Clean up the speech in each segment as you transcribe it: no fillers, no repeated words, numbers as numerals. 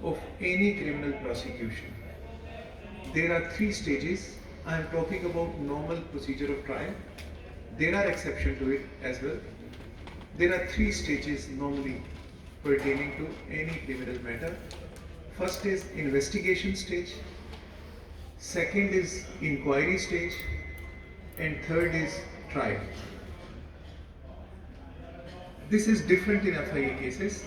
of any criminal prosecution. There are three stages. I am talking about normal procedure of trial. There are exceptions to it as well. There are three stages normally pertaining to any criminal matter. First is investigation stage, second is inquiry stage, and third is trial. This is different in FIA cases.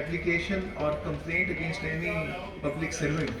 application or complaint against any public servant,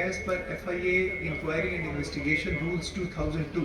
as per FIA Inquiry and Investigation Rules 2002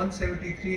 173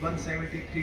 173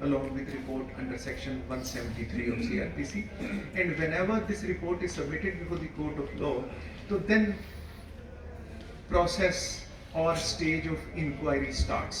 along with report under section 173 of CRPC, and whenever this report is submitted before the court of law, so then process or stage of inquiry starts.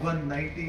190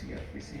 CRPC।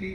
3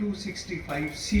265C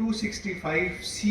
265C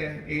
10A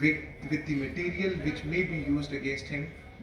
with the material which may be used against him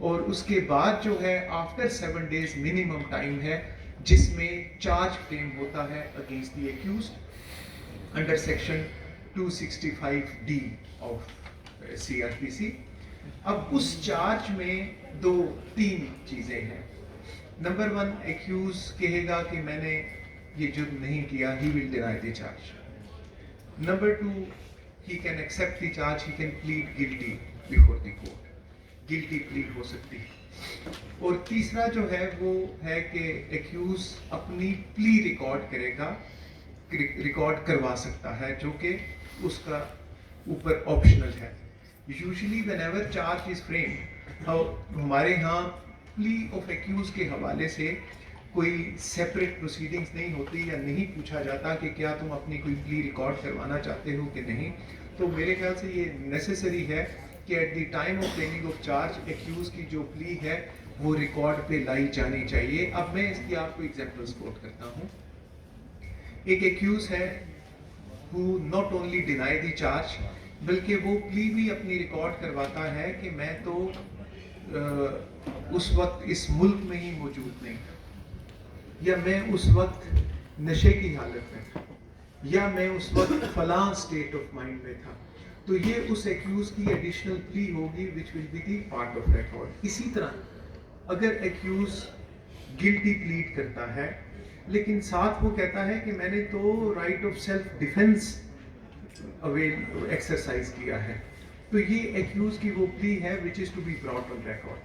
اور اس کے بعد جو ہے after 7 days minimum time ہے جس میں charge frame ہوتا ہے against the accused under section 265D of CRPC. اب اس چارج میں تین چیزیں ہیں. نمبر 1, ایکیوز کہے گا کہ میں نے یہ جرم نہیں کیا, he will deny the charge. Number 2, he can accept the charge, he can plead guilty before the court. Guilty plead ہو سکتی ہے. اور تیسرا جو ہے وہ ہے کہ ایکیوز اپنی پلی ریکارڈ کرے گا, ریکارڈ کروا سکتا ہے, جو کہ اس کا اوپر آپشنل ہے. Usually when ever charge is frame, ہمارے ہاں پلی آف ایکیوز کے حوالے سے کوئی سیپریٹ پروسیڈنگز نہیں ہوتی یا نہیں پوچھا جاتا کہ کیا تم اپنی کوئی پلی ریکارڈ کروانا چاہتے ہو کہ نہیں. تو میرے خیال سے یہ نیسیسری ہے کہ at the time of framing of charge accused کی جو پلی ہے وہ ریکارڈ پہ لائی جانی چاہیے. اب میں اس کی آپ کو ایگزامپلس کوٹ کرتا ہوں. ایک ایکیوز ہے who not only deny the charge بلکہ وہ پلی بھی اپنی ریکارڈ کرواتا ہے کہ میں تو اس وقت اس ملک میں ہی موجود نہیں تھا, یا میں اس وقت نشے کی حالت میں تھا, یا میں اس وقت فلاں اسٹیٹ آف مائنڈ میں تھا. تو یہ اس ایکیوز کی ایڈیشنل پلی ہوگی which will be the part of record. اسی طرح اگر ایکیوز گلٹی پلیڈ کرتا ہے لیکن ساتھ وہ کہتا ہے کہ میں نے تو right of self defence exercise کیا ہے, تو یہ ایکیوز کی وہ پلی ہے which is to be brought on record.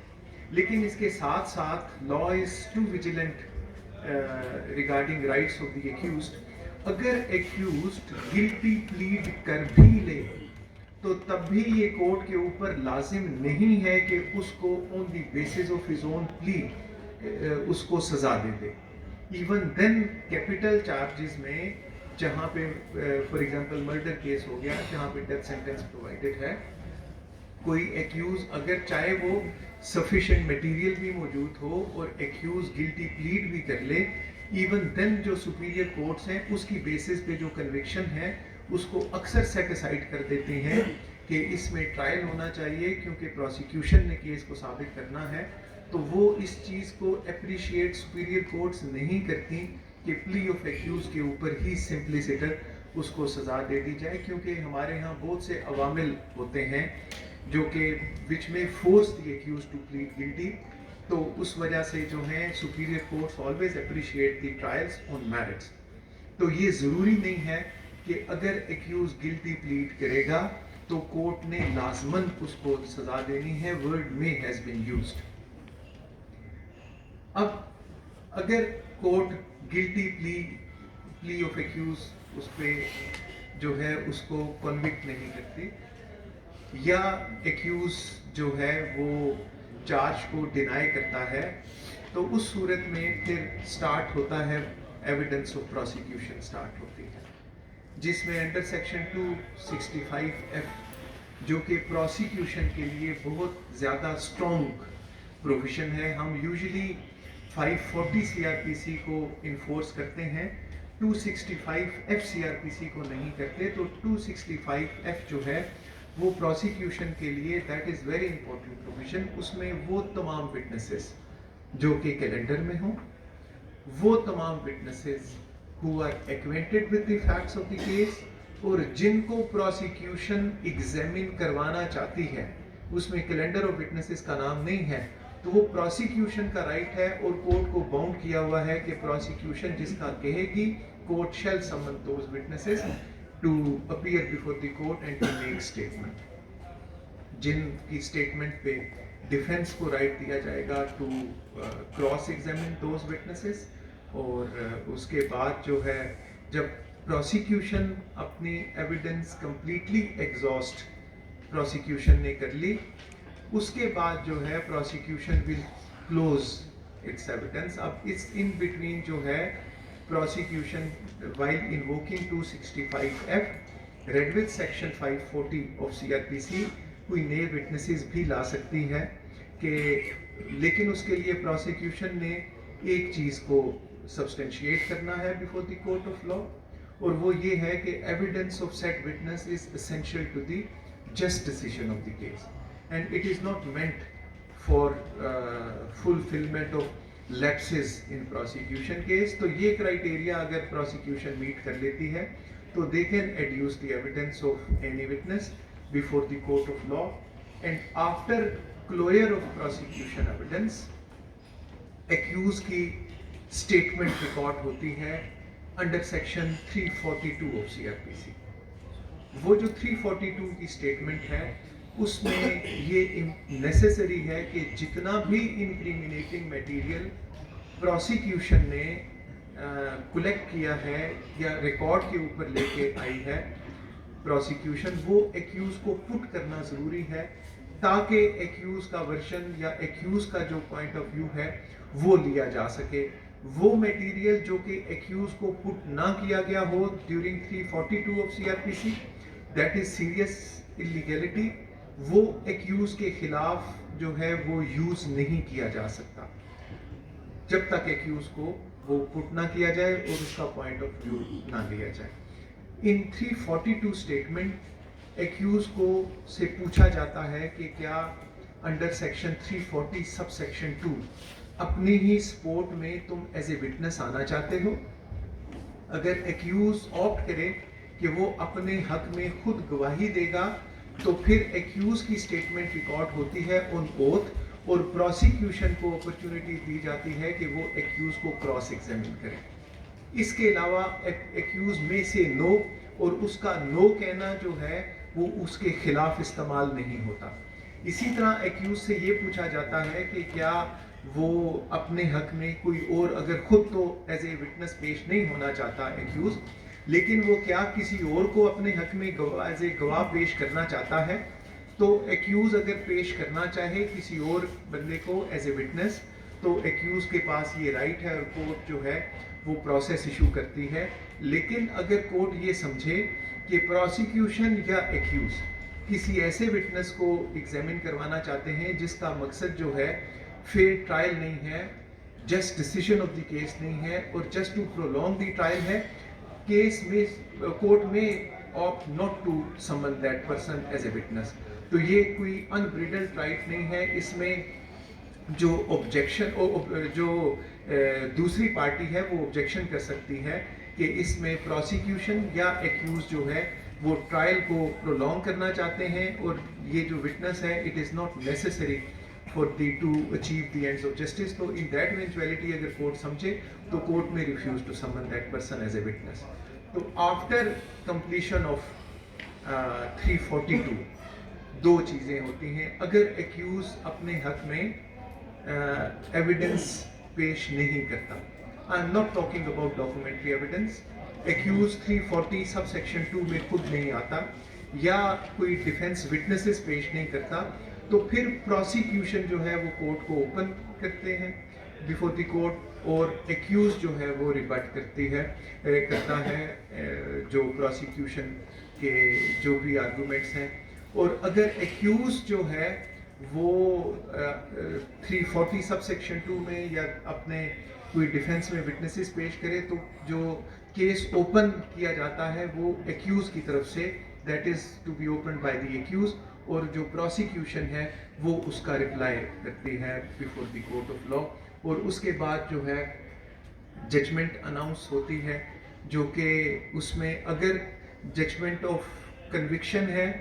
لیکن اس کے ساتھ ساتھ law is too vigilant regarding rights of the accused. اگر accused guilty plead کر بھی لے تو تب بھی یہ کورٹ کے اوپر لازم نہیں ہے کہ اس کو on the basis of his own plea اس کو سزا دے دے. ایون دین کیپٹل چارجز میں جہاں پہ فار ایگزامپل مرڈر کیس ہو گیا جہاں پہ ڈیتھ سینٹینس پرووائڈڈ ہے, کوئی ایکیوز اگر چاہے وہ سفیشینٹ مٹیریل بھی موجود ہو اور ایکیوز گلٹی پلیڈ بھی کر لے, ایون دین جو سپیریئر کورٹس ہیں اس کی بیسس پہ جو کنوکشن ہے اس کو اکثر سیٹ اسائڈ کر دیتے ہیں کہ اس میں ٹرائل ہونا چاہیے کیونکہ پروسیکیوشن نے کیس کو ثابت کرنا ہے. تو وہ اس چیز کو اپریشیٹ سپیریئر کورٹس نہیں کرتی کہ پلی آف ایکیوز کے اوپر ہی سمپلیسٹر اس کو سزا دے دی جائے, کیونکہ ہمارے ہاں بہت سے عوامل ہوتے ہیں جو کہ which may force the accused to plead guilty. تو اس وجہ سے جو ہیں superior courts always appreciate the trials on merits. تو یہ ضروری نہیں ہے کہ اگر accused guilty plead کرے گا تو کورٹ نے لازماً اس کو سزا دینی ہے. word may has been used. اب اگر کورٹ گلٹی پلی آف ایکیوز اس پہ جو ہے اس کو کنوکٹ نہیں کرتی, یا ایکیوز جو ہے وہ چارج کو ڈینائی کرتا ہے, تو اس صورت میں پھر سٹارٹ ہوتا ہے ایویڈنس آف پروسیکیوشن سٹارٹ ہوتی ہے, جس میں انڈر سیکشن 265F جو کہ پروسیکیوشن کے لیے بہت زیادہ اسٹرانگ پروویژن ہے. ہم یوزلی 540 CRPC کو انفورس کرتے ہیں, 265F CRPC کو نہیں کرتے. تو 265F جو ہے وہ پروسیکیوشن کے لیے that is very important provision. اس میں وہ تمام وٹنسز جو کہ کیلنڈر میں ہوں, وہ تمام witnesses who are acquainted with the facts of the case اور جن کو پروسیکیوشن ایگزامن کروانا چاہتی ہے, اس میں کیلنڈر آف وٹنسز کا نام نہیں ہے, تو وہ پروسیکیوشن کا رائٹ ہے اور کورٹ کو باؤنڈ کیا ہوا ہے کہ پروسیکیوشن جس کا کہے گی court shall summon those witnesses to appear before the court and to make statement. جن کی اسٹیٹمنٹ پہ ڈیفینس کو رائٹ دیا جائے گا to cross examine those witnesses. اور اس کے بعد جو ہے جب پروسیکیوشن اپنی ایویڈنس کمپلیٹلی ایگزاسٹ پروسیکیوشن نے کر لی, اس کے بعد جو ہے prosecution will close its evidence. اب اس ان بٹوین جو ہے prosecution while invoking 265F read with section 540 of CRPC کوئی نئے وٹنسز بھی لا سکتی ہے کہ, لیکن اس کے لیے پروسیکیوشن نے ایک چیز کو سبسٹینشیٹ کرنا ہے before the court of law, اور وہ یہ ہے کہ evidence of set witness is essential to the just decision of the case, and it is not meant for fulfillment of lapses in prosecution case. تو یہ criteria اگر prosecution meet کر لیتی ہے تو they can adduce the evidence of any witness before the court of law, and after closure of prosecution evidence accused کی statement record ہوتی ہے under section 342 of CRPC. وہ جو 342 کی statement ہے اس میں یہ نیسیسری ہے کہ جتنا بھی انکریمنیٹنگ میٹیریل پروسیکیوشن نے کلیکٹ کیا ہے یا ریکارڈ کے اوپر لے کے آئی ہے پروسیکیوشن، وہ ایکیوز کو پٹ کرنا ضروری ہے تاکہ ایکیوز کا ورژن یا ایکیوز کا جو پوائنٹ آف ویو ہے وہ لیا جا سکے. وہ میٹیریل جو کہ ایکیوز کو پٹ نہ کیا گیا ہو during 342 of CRPC، that is serious illegality, وہ ایکیوز کے خلاف جو ہے وہ یوز نہیں کیا جا سکتا جب تک ایکیوز کو وہ پٹ نہ کیا جائے اور اس کا پوائنٹ آف ویو نہ لیا جائے. ان 342 اسٹیٹمنٹ ایکیوز کو سے پوچھا جاتا ہے کہ کیا انڈر سیکشن 340 سب سیکشن 2 اپنی ہی سپورٹ میں تم ایز اے وٹنس آنا چاہتے ہو. اگر ایکیوز آپٹ کرے کہ وہ اپنے حق میں خود گواہی دے گا تو پھر ایکیوز کی اسٹیٹمنٹ ریکارڈ ہوتی ہے آن اوتھ اور پروسیکیوشن کو اپرچونٹی دی جاتی ہے کہ وہ ایکیوز کو کراس ایگزامن کرے. اس کے علاوہ ایکیوز میں سے نو، اور اس کا نو کہنا جو ہے وہ اس کے خلاف استعمال نہیں ہوتا. اسی طرح ایکیوز سے یہ پوچھا جاتا ہے کہ کیا وہ اپنے حق میں کوئی اور، اگر خود تو ایز اے وٹنس پیش نہیں ہونا چاہتا ایکیوز، لیکن وہ کیا کسی اور کو اپنے حق میں ایز اے گواہ پیش کرنا چاہتا ہے، تو ایکیوز اگر پیش کرنا چاہے کسی اور بندے کو ایز اے وٹنس تو ایکیوز کے پاس یہ رائٹ ہے اور کورٹ جو ہے وہ پروسیس ایشو کرتی ہے. لیکن اگر کورٹ یہ سمجھے کہ پروسیکیوشن یا ایکیوز کسی ایسے وٹنس کو ایگزامن کروانا چاہتے ہیں جس کا مقصد جو ہے فیئر ٹرائل نہیں ہے، just decision of the case نہیں ہے اور just to prolong the trial ہے، کیس میں کورٹ میں opt not to summon that person as a witness. تو یہ کوئی انبریڈلڈ رائٹ نہیں ہے. اس میں جو آبجیکشن جو دوسری پارٹی ہے وہ آبجیکشن کر سکتی ہے کہ اس میں پروسیکیوشن یا ایکیوز جو ہے وہ ٹرائل کو پرولونگ کرنا چاہتے ہیں اور یہ جو وٹنس ہے it is not necessary for the to achieve the ends of justice. تو ان دیٹ ایونچویلٹی اگر کورٹ سمجھے تو کورٹ میں refuse to summon that person as a witness. تو آفٹر کمپلیشن آف 342 دو چیزیں ہوتی ہیں. اگر ایکیوز اپنے حق میں ایویڈنس پیش نہیں کرتا، I am not talking about documentary evidence, accused 340 sub section 2 میں خود نہیں آتا یا کوئی ڈیفینس وٹنسز پیش نہیں کرتا، تو پھر پروسیکیوشن جو ہے وہ کورٹ کو اوپن کرتے ہیں بیفور دی کورٹ اور ایکیوز جو ہے وہ ریبٹ کرتا ہے جو پروسیکیوشن کے جو بھی آرگومنٹس ہیں. اور اگر ایکیوز جو ہے وہ 340 سب سیکشن 2 میں یا اپنے کوئی ڈیفینس میں وٹنسز پیش کرے تو جو کیس اوپن کیا جاتا ہے وہ ایکیوز کی طرف سے، that is to be open by the accused, اور جو پروسیکیوشن ہے وہ اس کا رپلائی کرتی ہے before the court of law. اور اس کے بعد جو ہے ججمنٹ اناؤنس ہوتی ہے جو کہ اس میں اگر ججمنٹ آف کنوکشن ہے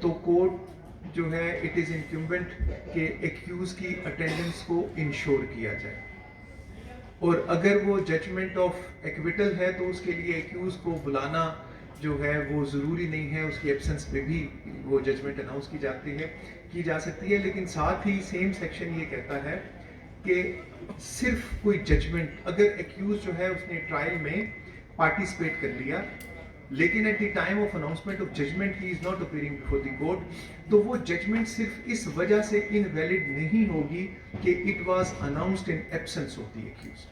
تو کورٹ جو ہے اٹ از انکمبنٹ کہ ایکیوز کی اٹینڈنس کو انشور کیا جائے، اور اگر وہ ججمنٹ آف ایکویٹل ہے تو اس کے لیے ایکیوز کو بلانا جو ہے وہ ضروری نہیں ہے، اس کی ایبسنس میں بھی وہ ججمنٹ اناؤنس کی جا سکتی ہے. لیکن ساتھ ہی سیم سیکشن یہ کہتا ہے کہ صرف کوئی ججمنٹ، اگر ایکیوز جو ہے اس نے ٹرائل میں پارٹیسپیٹ کر لیا لیکن at the time of announcement of judgement he is not appearing before the court, تو وہ ججمنٹ صرف اس وجہ سے انویلڈ نہیں ہوگی کہ it was announced in absence of the accused.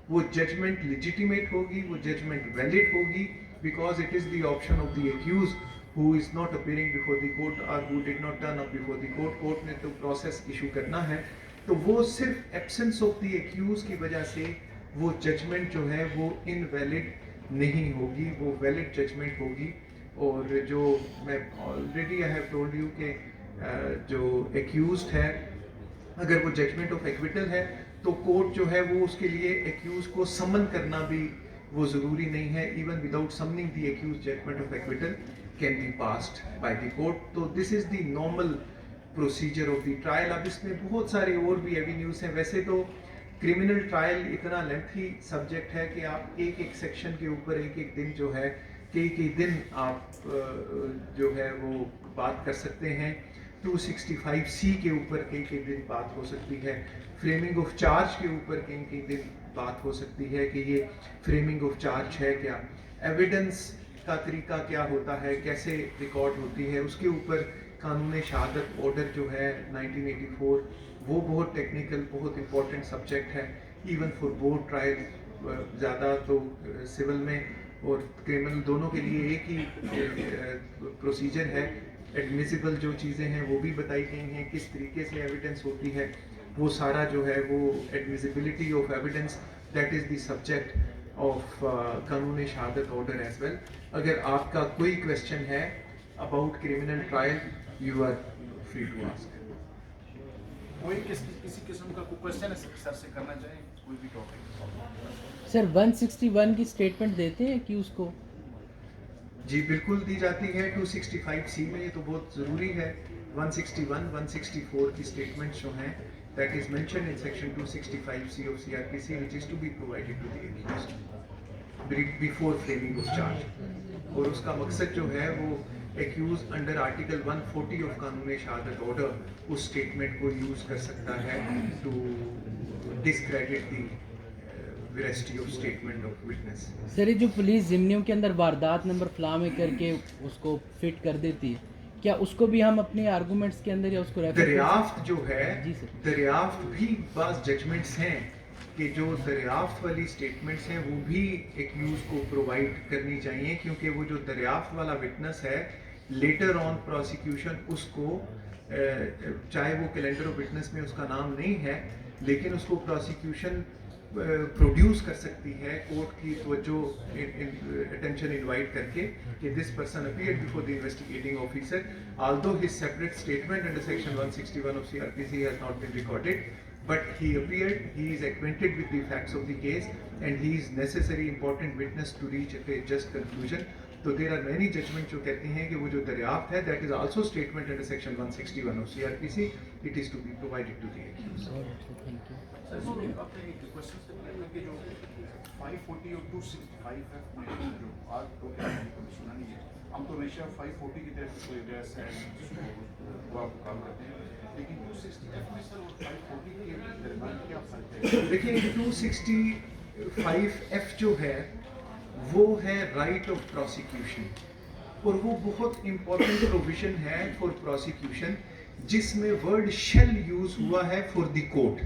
وہ ججمنٹ لیجیٹیمیٹ ہوگی، وہ ججمنٹ ویلڈ ہوگی because it is the option of the accused who is not appearing before the court or who did not turn up before the court. Court نے تو process issue کرنا ہے، تو وہ صرف ایبسنس آف دی ایکیوز کی وجہ سے وہ ججمنٹ جو ہے وہ انویلڈ نہیں ہوگی، وہ ویلڈ ججمنٹ ہوگی. اور جو میں already I have told you کہ جو ایکیوزڈ ہے اگر وہ ججمنٹ آف ایکویٹل ہے تو کورٹ جو ہے وہ اس کے لیے ایکیوز کو سمن کرنا بھی وہ ضروری نہیں ہے. Even without summoning the accused judgment of acquittal can be passed by the court. تو this is the normal procedure of the trial. اب اس میں بہت سارے اور بھی ایوینیوز ہیں. ویسے تو کرمنل ٹرائل اتنا لینتھی سبجیکٹ ہے کہ آپ ایک ایک سیکشن کے اوپر ایک ایک دن جو ہے کئی دن آپ جو ہے وہ بات کر سکتے ہیں. 265C کے اوپر کئی دن بات ہو سکتی ہے. فریمنگ آف چارج کے اوپر کئی دن بات ہو سکتی ہے کہ یہ فریمنگ آف چارج ہے کیا, ایویڈنس کا طریقہ کیا ہوتا ہے, کیسے ریکارڈ ہوتی ہے, اس کے اوپر قانون شہادت آرڈر جو ہے 1984 وہ بہت ٹیکنیکل بہت امپورٹنٹ سبجیکٹ ہے. ایون فار بورڈ ٹرائل زیادہ تو سول میں اور کرمنل دونوں کے لیے ایک ہی پروسیجر ہے. ایڈمیسیبل جو چیزیں ہیں وہ بھی بتائی گئی ہیں, کس طریقے سے ایویڈنس ہوتی ہے, وہ سارا جو ہے وہ admissibility of evidence that is the subject of Qanun Shahadat order as well. اگر آپ کا کوئی کویسچن ہے about criminal trial you are free to ask. کوئی کسی قسم کا کوئی کویسچن سر سے کرنا چاہیں, کوئی بھی ٹاپک. سر 161 کی اسٹیٹمنٹ دیتے ہیں کہ اس کو جی بالکل دی جاتی ہے 265C میں, یہ تو بہت ضروری ہے. 161 164 کی اسٹیٹمنٹ جو ہیں that is mentioned in section 265C of CRPC which is to be provided to the accused before framing of charge. اور اس کا مقصد جو ہے وہ accused under article 140 of Qanun Shahadat Order اس اسٹیٹمنٹ کو یوز کر سکتا ہے to discredit the veracity of statement of witness. Sir یہ جو پولیس ضمنیوں کے اندر واردات نمبر فلاں میں کر کے اس کو فٹ کر دیتی ہے, کیا اس کو بھی ہم اپنے آرگومنٹس کے اندر یا اس کو دریافت جو ہے جی سر, دریافت بھی بعض ججمنٹس ہیں کہ جو دریافت والی اسٹیٹمنٹس ہیں وہ بھی ایکیوز کو پرووائڈ کرنی چاہیے, کیونکہ وہ جو دریافت والا وٹنس ہے لیٹر آن پروسیکیوشن اس کو چاہے وہ کیلنڈر آف وٹنس میں اس کا نام نہیں ہے لیکن اس کو پروسیکیوشن پروڈیوس کر سکتی ہے کورٹ کی توجہ اٹینشن انوائٹ کر کے کہ this person appeared before the investigating officer although his separate statement under section 161 of CRPC has not been recorded, but he appeared, he is acquainted with the facts of the case and he is necessary important witness to reach a just conclusion. So there are many judgments جو کہتے ہیں کہ وہ جو دریافت ہے that is also statement under section 161 of CRPC, it is to be provided to the accused. سر آپ نے ایک کویشچن سے پوچھا کہ جو 540 اور 265 میں جو آج تو سنا نہیں ہے, ہم تو ہمیشہ 540 کی طرف کوئی ایڈریس ہے جس کو آپ کام کرتے ہیں, لیکن 265 میں سر اور 540 کے درمیان کیا فرق ہے؟ دیکھیں 265F جو ہے وہ ہے رائٹ آف پروسیکیوشن, اور وہ بہت امپورٹنٹ پروویژن ہے فار پروسیکیوشن جس میں ورڈ شیل یوز ہوا ہے فار دی کورٹ.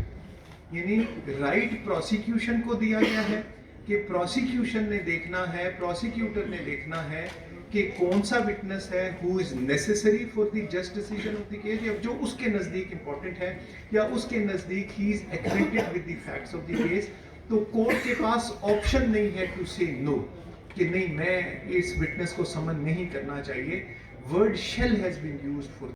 یعنی رائٹ پروسیکیوشن کو دیا گیا ہے کہ پروسیکیوشن نے دیکھنا ہے, پروسیکیوٹر نے دیکھنا ہے کہ کون سا وٹنس ہے who is necessary for the just decision of the case, یا جو اس کے نزدیک امپورٹنٹ ہے یا اس کے نزدیک he is acquainted with the facts of the case. تو کورٹ کے پاس آپشن نہیں ہے ٹو سے نو کہ نہیں میں اس وٹنس کو سمن نہیں کرنا چاہیے. Word shell has been used for